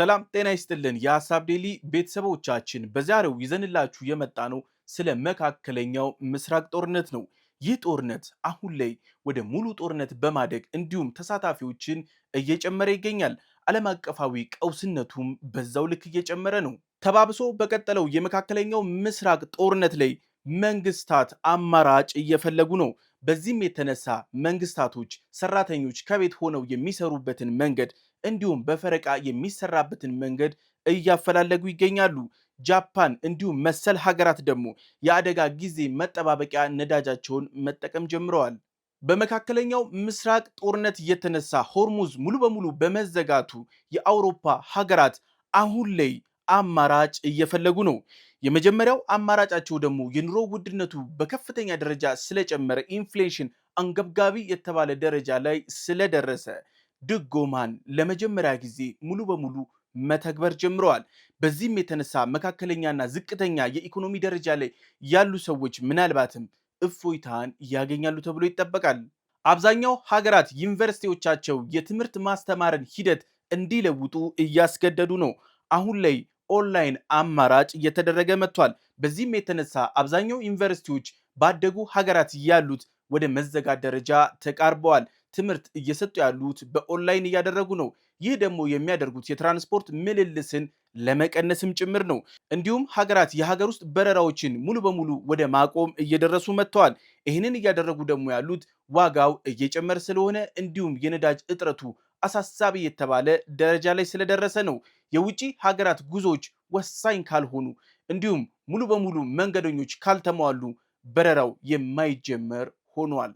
ሰላም ጤና ይስጥልን የሐሳብ ዴሊ ቤተሰቦቻችን በዛሬው ይዘንላችሁ የመጣነው ስለ መካከለኛው ምስራቅ ጦርነት ነው። ይህ ጦርነት አሁን ላይ ወደ ሙሉ ጦርነት በማደግ እንዲሁም ተሳታፊዎችን እየጨመረ ይገኛል። ዓለም አቀፋዊ ቀውስነቱም በዛው ልክ እየጨመረ ነው። ተባብሶ በቀጠለው የመካከለኛው ምስራቅ ጦርነት ላይ መንግስታት አማራጭ እየፈለጉ ነው። በዚህም የተነሳ መንግስታቶች ሰራተኞች ከቤት ሆነው የሚሰሩበትን መንገድ እንዲሁም በፈረቃ የሚሰራበትን መንገድ እያፈላለጉ ይገኛሉ። ጃፓን እንዲሁም መሰል ሀገራት ደግሞ የአደጋ ጊዜ መጠባበቂያ ነዳጃቸውን መጠቀም ጀምረዋል። በመካከለኛው ምስራቅ ጦርነት የተነሳ ሆርሙዝ ሙሉ በሙሉ በመዘጋቱ የአውሮፓ ሀገራት አሁን ላይ አማራጭ እየፈለጉ ነው። የመጀመሪያው አማራጫቸው ደግሞ የኑሮ ውድነቱ በከፍተኛ ደረጃ ስለጨመረ ኢንፍሌሽን አንገብጋቢ የተባለ ደረጃ ላይ ስለደረሰ ድጎማን ለመጀመሪያ ጊዜ ሙሉ በሙሉ መተግበር ጀምረዋል። በዚህም የተነሳ መካከለኛና ዝቅተኛ የኢኮኖሚ ደረጃ ላይ ያሉ ሰዎች ምናልባትም እፎይታን ያገኛሉ ተብሎ ይጠበቃል። አብዛኛው ሀገራት ዩኒቨርሲቲዎቻቸው የትምህርት ማስተማርን ሂደት እንዲለውጡ እያስገደዱ ነው። አሁን ላይ ኦንላይን አማራጭ እየተደረገ መጥቷል። በዚህም የተነሳ አብዛኛው ዩኒቨርሲቲዎች ባደጉ ሀገራት ያሉት ወደ መዘጋት ደረጃ ተቃርበዋል። ትምህርት እየሰጡ ያሉት በኦንላይን እያደረጉ ነው። ይህ ደግሞ የሚያደርጉት የትራንስፖርት ምልልስን ለመቀነስም ጭምር ነው። እንዲሁም ሀገራት የሀገር ውስጥ በረራዎችን ሙሉ በሙሉ ወደ ማቆም እየደረሱ መጥተዋል። ይህንን እያደረጉ ደግሞ ያሉት ዋጋው እየጨመረ ስለሆነ እንዲሁም የነዳጅ እጥረቱ አሳሳቢ የተባለ ደረጃ ላይ ስለደረሰ ነው። የውጭ ሀገራት ጉዞዎች ወሳኝ ካልሆኑ እንዲሁም ሙሉ በሙሉ መንገደኞች ካልተሟሉ በረራው የማይጀመር ሆኗል።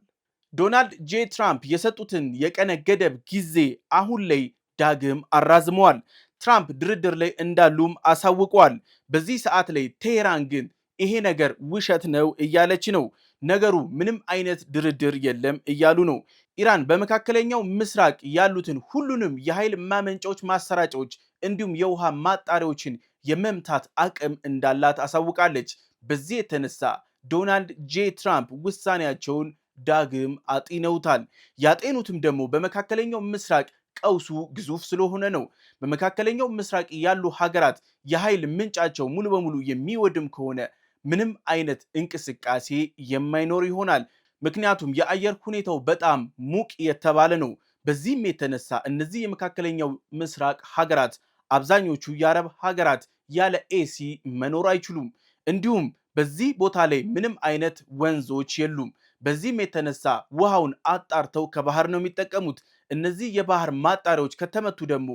ዶናልድ ጄ ትራምፕ የሰጡትን የቀነ ገደብ ጊዜ አሁን ላይ ዳግም አራዝመዋል። ትራምፕ ድርድር ላይ እንዳሉም አሳውቀዋል። በዚህ ሰዓት ላይ ቴሄራን ግን ይሄ ነገር ውሸት ነው እያለች ነው። ነገሩ ምንም አይነት ድርድር የለም እያሉ ነው። ኢራን በመካከለኛው ምስራቅ ያሉትን ሁሉንም የኃይል ማመንጫዎች፣ ማሰራጫዎች እንዲሁም የውሃ ማጣሪያዎችን የመምታት አቅም እንዳላት አሳውቃለች። በዚህ የተነሳ ዶናልድ ጄ ትራምፕ ውሳኔያቸውን ዳግም አጢነውታል። ያጤኑትም ደግሞ በመካከለኛው ምስራቅ ቀውሱ ግዙፍ ስለሆነ ነው። በመካከለኛው ምስራቅ ያሉ ሀገራት የኃይል ምንጫቸው ሙሉ በሙሉ የሚወድም ከሆነ ምንም አይነት እንቅስቃሴ የማይኖር ይሆናል። ምክንያቱም የአየር ሁኔታው በጣም ሙቅ የተባለ ነው። በዚህም የተነሳ እነዚህ የመካከለኛው ምስራቅ ሀገራት አብዛኞቹ የአረብ ሀገራት ያለ ኤሲ መኖር አይችሉም። እንዲሁም በዚህ ቦታ ላይ ምንም አይነት ወንዞች የሉም። በዚህም የተነሳ ውሃውን አጣርተው ከባህር ነው የሚጠቀሙት። እነዚህ የባህር ማጣሪያዎች ከተመቱ ደግሞ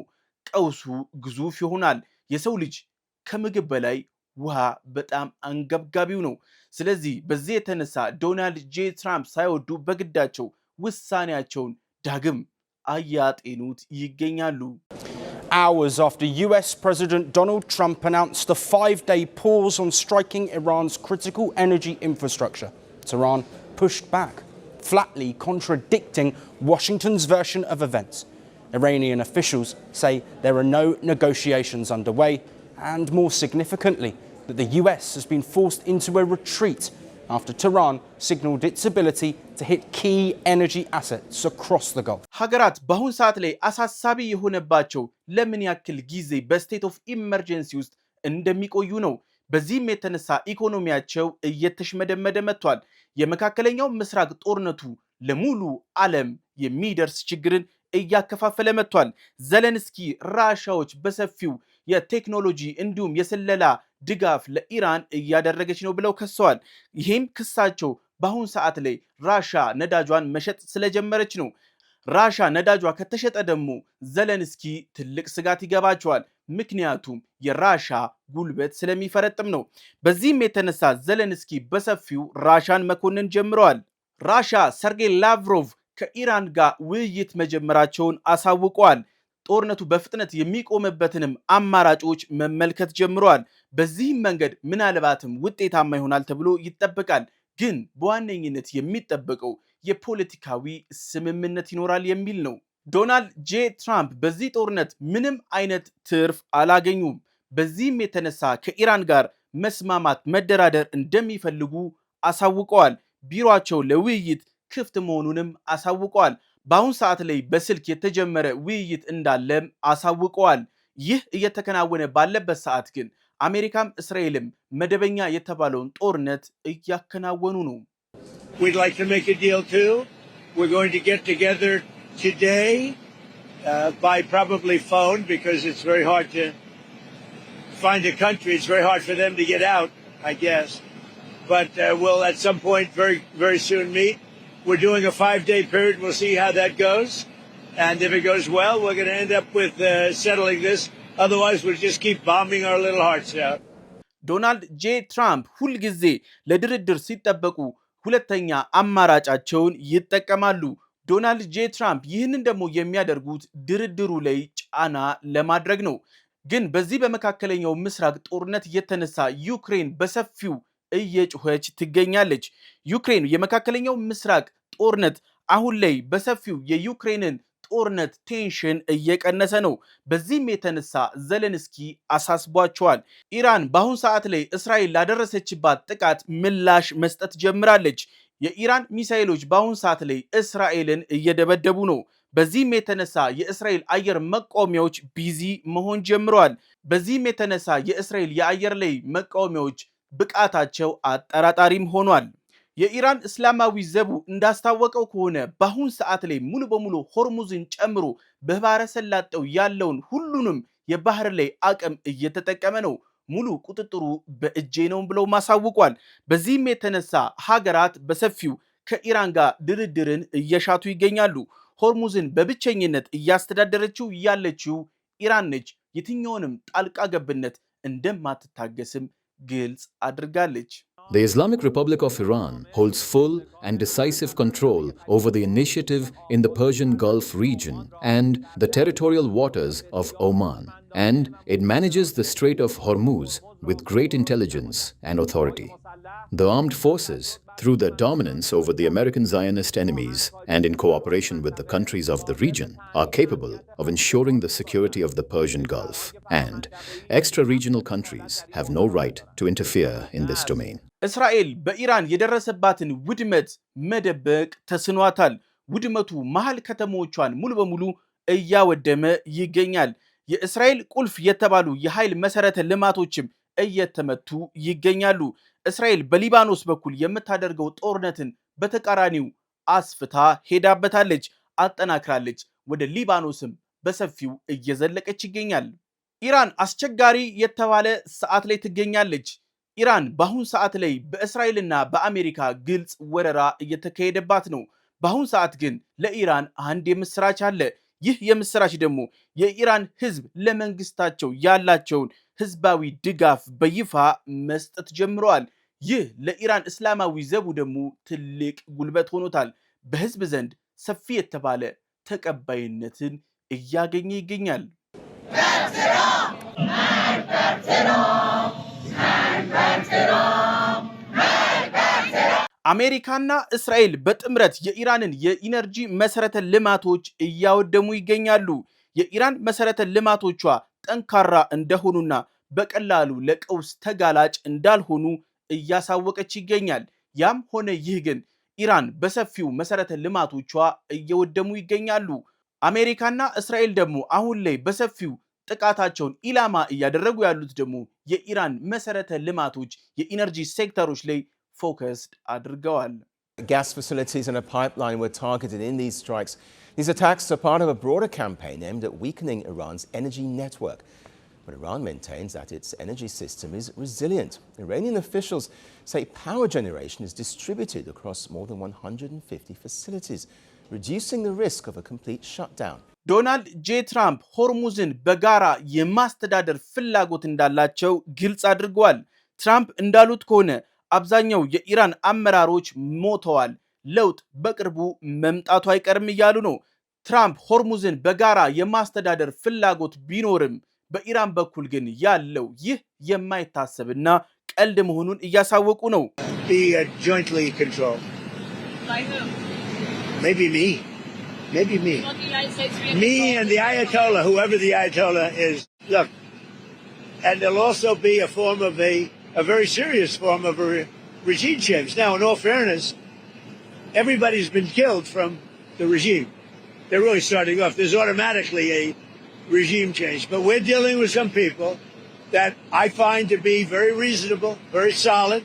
ቀውሱ ግዙፍ ይሆናል። የሰው ልጅ ከምግብ በላይ ውሃ በጣም አንገብጋቢው ነው። ስለዚህ በዚህ የተነሳ ዶናልድ ጄ ትራምፕ ሳይወዱ በግዳቸው ውሳኔያቸውን ዳግም አያጤኑት ይገኛሉ። Hours after US President Donald Trump announced a 5-day pause on striking Iran's critical energy infrastructure, Tehran pushed back, flatly contradicting Washington's version of events. Iranian officials say there are no negotiations underway, and more significantly, that the US has been forced into a retreat after Tehran signaled its ability to hit key energy assets across the Gulf. ሀገራት በአሁን ሰዓት ላይ አሳሳቢ የሆነባቸው ለምን ያክል ጊዜ በስቴት ኦፍ ኢመርጀንሲ ውስጥ እንደሚቆዩ ነው። በዚህም የተነሳ ኢኮኖሚያቸው እየተሽመደመደ መጥቷል። የመካከለኛው ምስራቅ ጦርነቱ ለሙሉ ዓለም የሚደርስ ችግርን እያከፋፈለ መጥቷል። ዘለንስኪ ራሻዎች በሰፊው የቴክኖሎጂ እንዲሁም የስለላ ድጋፍ ለኢራን እያደረገች ነው ብለው ከሰዋል። ይህም ክሳቸው በአሁን ሰዓት ላይ ራሻ ነዳጇን መሸጥ ስለጀመረች ነው። ራሻ ነዳጇ ከተሸጠ ደግሞ ዘለንስኪ ትልቅ ስጋት ይገባቸዋል። ምክንያቱም የራሻ ጉልበት ስለሚፈረጥም ነው። በዚህም የተነሳ ዘለንስኪ በሰፊው ራሻን መኮንን ጀምረዋል። ራሻ ሰርጌይ ላቭሮቭ ከኢራን ጋር ውይይት መጀመራቸውን አሳውቀዋል። ጦርነቱ በፍጥነት የሚቆምበትንም አማራጮች መመልከት ጀምረዋል። በዚህም መንገድ ምናልባትም ውጤታማ ይሆናል ተብሎ ይጠበቃል። ግን በዋነኝነት የሚጠበቀው የፖለቲካዊ ስምምነት ይኖራል የሚል ነው። ዶናልድ ጄ ትራምፕ በዚህ ጦርነት ምንም አይነት ትርፍ አላገኙም። በዚህም የተነሳ ከኢራን ጋር መስማማት፣ መደራደር እንደሚፈልጉ አሳውቀዋል። ቢሮአቸው ለውይይት ክፍት መሆኑንም አሳውቀዋል። በአሁን ሰዓት ላይ በስልክ የተጀመረ ውይይት እንዳለም አሳውቀዋል። ይህ እየተከናወነ ባለበት ሰዓት ግን አሜሪካም እስራኤልም መደበኛ የተባለውን ጦርነት እያከናወኑ ነው። We'd like to make a deal too. We're going to get together today by probably phone because it's very hard to find a country. It's very hard for them to get out, I guess. But we'll at some point very, very soon meet. We're doing a 5-day period. We'll see how that goes. And if it goes well, we're going to end up with settling this. Otherwise, we'll just keep bombing our little hearts out. ዶናልድ ጄ ትራምፕ ሁልጊዜ ለድርድር ሲጠበቁ ሁለተኛ አማራጫቸውን ይጠቀማሉ። ዶናልድ ጄ ትራምፕ ይህንን ደግሞ የሚያደርጉት ድርድሩ ላይ ጫና ለማድረግ ነው። ግን በዚህ በመካከለኛው ምስራቅ ጦርነት የተነሳ ዩክሬን በሰፊው እየጮኸች ትገኛለች። ዩክሬን የመካከለኛው ምስራቅ ጦርነት አሁን ላይ በሰፊው የዩክሬንን ጦርነት ቴንሽን እየቀነሰ ነው። በዚህም የተነሳ ዘለንስኪ አሳስቧቸዋል። ኢራን በአሁን ሰዓት ላይ እስራኤል ላደረሰችባት ጥቃት ምላሽ መስጠት ጀምራለች። የኢራን ሚሳኤሎች በአሁን ሰዓት ላይ እስራኤልን እየደበደቡ ነው። በዚህም የተነሳ የእስራኤል አየር መቃወሚያዎች ቢዚ መሆን ጀምረዋል። በዚህም የተነሳ የእስራኤል የአየር ላይ መቃወሚያዎች ብቃታቸው አጠራጣሪም ሆኗል። የኢራን እስላማዊ ዘቡ እንዳስታወቀው ከሆነ በአሁን ሰዓት ላይ ሙሉ በሙሉ ሆርሙዝን ጨምሮ በባህረ ሰላጤው ያለውን ሁሉንም የባህር ላይ አቅም እየተጠቀመ ነው። ሙሉ ቁጥጥሩ በእጄ ነው ብለው ማሳውቋል። በዚህም የተነሳ ሀገራት በሰፊው ከኢራን ጋር ድርድርን እየሻቱ ይገኛሉ። ሆርሙዝን በብቸኝነት እያስተዳደረችው ያለችው ኢራን ነች። የትኛውንም ጣልቃ ገብነት እንደማትታገስም ግልጽ አድርጋለች። The Islamic Republic of Iran holds full and decisive control over the initiative in the Persian Gulf region and the territorial waters of Oman, and it manages the Strait of Hormuz with great intelligence and authority. The armed forces, through their dominance over the American Zionist enemies and in cooperation with the countries of the region, are capable of ensuring the security of the Persian Gulf, and extra-regional countries have no right to interfere in this domain. እስራኤል በኢራን የደረሰባትን ውድመት መደበቅ ተስኗታል። ውድመቱ መሃል ከተሞቿን ሙሉ በሙሉ እያወደመ ይገኛል። የእስራኤል ቁልፍ የተባሉ የኃይል መሰረተ ልማቶችም እየተመቱ ይገኛሉ። እስራኤል በሊባኖስ በኩል የምታደርገው ጦርነትን በተቃራኒው አስፍታ ሄዳበታለች፣ አጠናክራለች። ወደ ሊባኖስም በሰፊው እየዘለቀች ይገኛል። ኢራን አስቸጋሪ የተባለ ሰዓት ላይ ትገኛለች። ኢራን በአሁን ሰዓት ላይ በእስራኤልና በአሜሪካ ግልጽ ወረራ እየተካሄደባት ነው። በአሁን ሰዓት ግን ለኢራን አንድ የምስራች አለ። ይህ የምስራች ደግሞ የኢራን ህዝብ ለመንግስታቸው ያላቸውን ህዝባዊ ድጋፍ በይፋ መስጠት ጀምረዋል። ይህ ለኢራን እስላማዊ ዘቡ ደግሞ ትልቅ ጉልበት ሆኖታል። በህዝብ ዘንድ ሰፊ የተባለ ተቀባይነትን እያገኘ ይገኛል። አሜሪካና እስራኤል በጥምረት የኢራንን የኢነርጂ መሰረተ ልማቶች እያወደሙ ይገኛሉ። የኢራን መሰረተ ልማቶቿ ጠንካራ እንደሆኑና በቀላሉ ለቀውስ ተጋላጭ እንዳልሆኑ እያሳወቀች ይገኛል። ያም ሆነ ይህ ግን ኢራን በሰፊው መሰረተ ልማቶቿ እየወደሙ ይገኛሉ። አሜሪካና እስራኤል ደግሞ አሁን ላይ በሰፊው ጥቃታቸውን ኢላማ እያደረጉ ያሉት ደግሞ የኢራን መሰረተ ልማቶች የኢነርጂ ሴክተሮች ላይ focused አድርገዋል። Gas facilities and a pipeline were targeted in these strikes. These attacks are part of a broader campaign aimed at weakening Iran's energy network. But Iran maintains that its energy system is resilient. Iranian officials say power generation is distributed across more than 150 facilities, reducing the risk of a complete shutdown. ዶናልድ ጄ ትራምፕ ሆርሙዝን በጋራ የማስተዳደር ፍላጎት እንዳላቸው ግልጽ አድርገዋል። ትራምፕ እንዳሉት ከሆነ አብዛኛው የኢራን አመራሮች ሞተዋል፣ ለውጥ በቅርቡ መምጣቱ አይቀርም እያሉ ነው። ትራምፕ ሆርሙዝን በጋራ የማስተዳደር ፍላጎት ቢኖርም በኢራን በኩል ግን ያለው ይህ የማይታሰብና ቀልድ መሆኑን እያሳወቁ ነው። Jointly controlled. By who? Maybe me. Maybe me. You want the United States to be Me involved? and the Ayatollah, whoever the Ayatollah is. Look, and there'll also be a form of a very serious form of a regime change. Now, in all fairness, everybody's been killed from the regime. They're really starting off. There's automatically a regime change. But we're dealing with some people that I find to be very reasonable, very solid.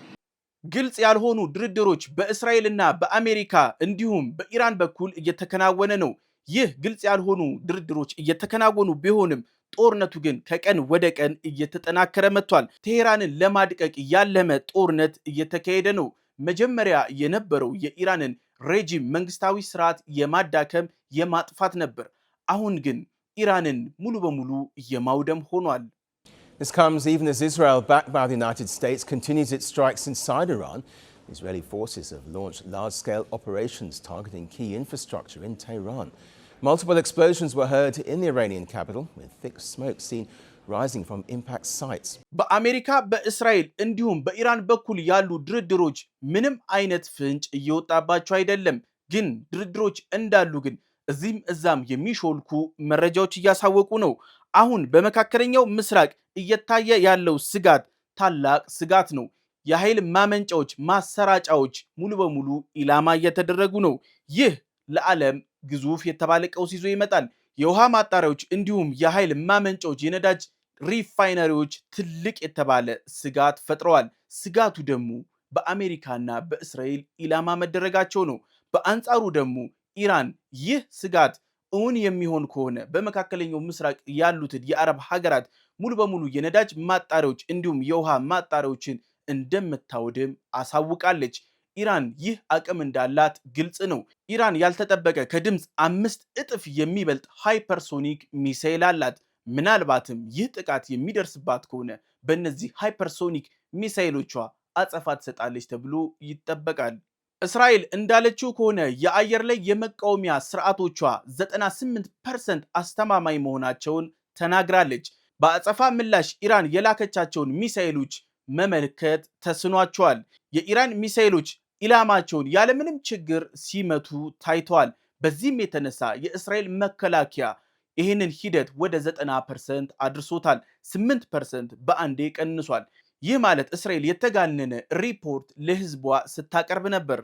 ግልጽ ያልሆኑ ድርድሮች በእስራኤልና በአሜሪካ እንዲሁም በኢራን በኩል እየተከናወነ ነው። ይህ ግልጽ ያልሆኑ ድርድሮች እየተከናወኑ ቢሆንም ጦርነቱ ግን ከቀን ወደ ቀን እየተጠናከረ መጥቷል። ቴሄራንን ለማድቀቅ ያለመ ጦርነት እየተካሄደ ነው። መጀመሪያ የነበረው የኢራንን ሬጂም መንግስታዊ ስርዓት የማዳከም የማጥፋት ነበር። አሁን ግን ኢራንን ሙሉ በሙሉ የማውደም ሆኗል። This comes even as Israel, backed by the United States, continues its strikes inside Iran. Israeli forces have launched large-scale operations targeting key infrastructure in Tehran. Multiple explosions were heard in the Iranian capital, with thick smoke seen rising from impact sites. በአሜሪካ በእስራኤል እንዲሁም በኢራን በኩል ያሉ ድርድሮች ምንም አይነት ፍንጭ እየወጣባቸው አይደለም። ግን ድርድሮች እንዳሉ ግን እዚህም እዛም የሚሾልኩ መረጃዎች እያሳወቁ ነው። አሁን በመካከለኛው ምስራቅ እየታየ ያለው ስጋት ታላቅ ስጋት ነው። የኃይል ማመንጫዎች፣ ማሰራጫዎች ሙሉ በሙሉ ኢላማ እየተደረጉ ነው። ይህ ለዓለም ግዙፍ የተባለ ቀውስ ይዞ ይመጣል። የውሃ ማጣሪያዎች እንዲሁም የኃይል ማመንጫዎች፣ የነዳጅ ሪፋይነሪዎች ትልቅ የተባለ ስጋት ፈጥረዋል። ስጋቱ ደግሞ በአሜሪካና በእስራኤል ኢላማ መደረጋቸው ነው። በአንጻሩ ደግሞ ኢራን ይህ ስጋት እውን የሚሆን ከሆነ በመካከለኛው ምስራቅ ያሉትን የአረብ ሀገራት ሙሉ በሙሉ የነዳጅ ማጣሪያዎች እንዲሁም የውሃ ማጣሪያዎችን እንደምታወድም አሳውቃለች። ኢራን ይህ አቅም እንዳላት ግልጽ ነው። ኢራን ያልተጠበቀ ከድምፅ 5 እጥፍ የሚበልጥ ሃይፐርሶኒክ ሚሳኤል አላት። ምናልባትም ይህ ጥቃት የሚደርስባት ከሆነ በእነዚህ ሃይፐርሶኒክ ሚሳኤሎቿ አጸፋ ትሰጣለች ተብሎ ይጠበቃል። እስራኤል እንዳለችው ከሆነ የአየር ላይ የመቃወሚያ ስርዓቶቿ 98% አስተማማኝ መሆናቸውን ተናግራለች። በአጸፋ ምላሽ ኢራን የላከቻቸውን ሚሳኤሎች መመልከት ተስኗቸዋል። የኢራን ሚሳኤሎች ኢላማቸውን ያለምንም ችግር ሲመቱ ታይተዋል። በዚህም የተነሳ የእስራኤል መከላከያ ይህንን ሂደት ወደ 90% አድርሶታል። 8% በአንዴ ቀንሷል። ይህ ማለት እስራኤል የተጋነነ ሪፖርት ለህዝቧ ስታቀርብ ነበር።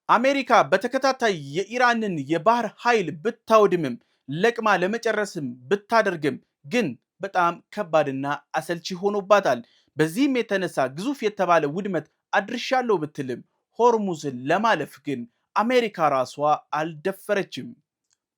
አሜሪካ በተከታታይ የኢራንን የባህር ኃይል ብታወድምም ለቅማ ለመጨረስም ብታደርግም ግን በጣም ከባድና አሰልቺ ሆኖባታል። በዚህም የተነሳ ግዙፍ የተባለ ውድመት አድርሻለሁ ብትልም ሆርሙዝን ለማለፍ ግን አሜሪካ ራሷ አልደፈረችም።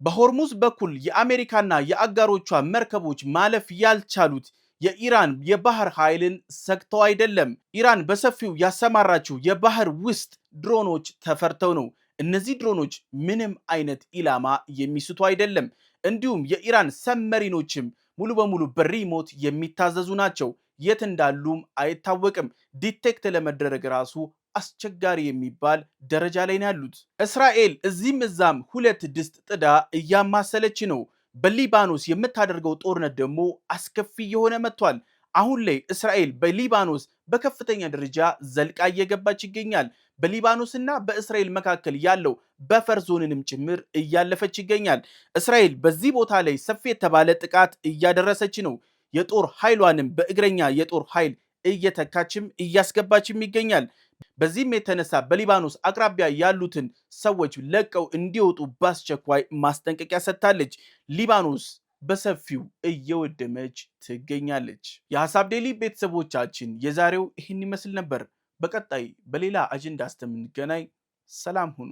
በሆርሙዝ በኩል የአሜሪካና የአጋሮቿ መርከቦች ማለፍ ያልቻሉት የኢራን የባህር ኃይልን ሰግተው አይደለም። ኢራን በሰፊው ያሰማራችው የባህር ውስጥ ድሮኖች ተፈርተው ነው። እነዚህ ድሮኖች ምንም አይነት ኢላማ የሚስቱ አይደለም። እንዲሁም የኢራን ሰብመሪኖችም ሙሉ በሙሉ በሪሞት የሚታዘዙ ናቸው። የት እንዳሉም አይታወቅም። ዲቴክት ለመደረግ ራሱ አስቸጋሪ የሚባል ደረጃ ላይ ነው ያሉት። እስራኤል እዚህም እዛም ሁለት ድስት ጥዳ እያማሰለች ነው። በሊባኖስ የምታደርገው ጦርነት ደግሞ አስከፊ የሆነ መጥቷል። አሁን ላይ እስራኤል በሊባኖስ በከፍተኛ ደረጃ ዘልቃ እየገባች ይገኛል። በሊባኖስና በእስራኤል መካከል ያለው በፈር ዞንንም ጭምር እያለፈች ይገኛል። እስራኤል በዚህ ቦታ ላይ ሰፊ የተባለ ጥቃት እያደረሰች ነው። የጦር ኃይሏንም በእግረኛ የጦር ኃይል እየተካችም እያስገባችም ይገኛል። በዚህም የተነሳ በሊባኖስ አቅራቢያ ያሉትን ሰዎች ለቀው እንዲወጡ በአስቸኳይ ማስጠንቀቂያ ሰጥታለች። ሊባኖስ በሰፊው እየወደመች ትገኛለች። የሐሳብ ዴይሊ ቤተሰቦቻችን የዛሬው ይህን ይመስል ነበር። በቀጣይ በሌላ አጀንዳ እስከምንገናኝ ሰላም ሁኑ።